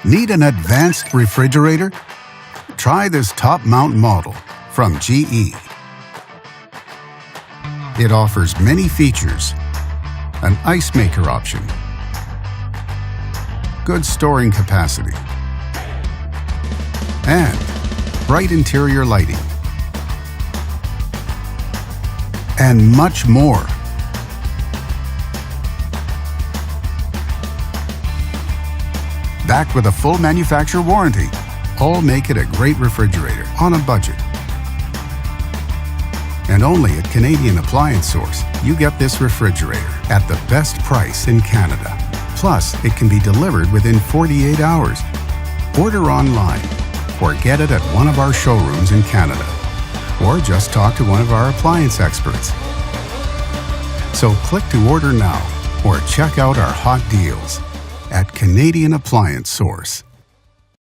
Need an advanced refrigerator? Try this top mount model from GE. It offers many features: an ice maker option, good storing capacity, and bright interior lighting, and much more. Backed with a full manufacturer warranty, all make it a great refrigerator on a budget. And only at Canadian Appliance Source, you get this refrigerator at the best price in Canada. Plus, it can be delivered within 48 hours. Order online or get it at one of our showrooms in Canada. Or just talk to one of our appliance experts. So click to order now or check out our hot deals at Canadian Appliance Source.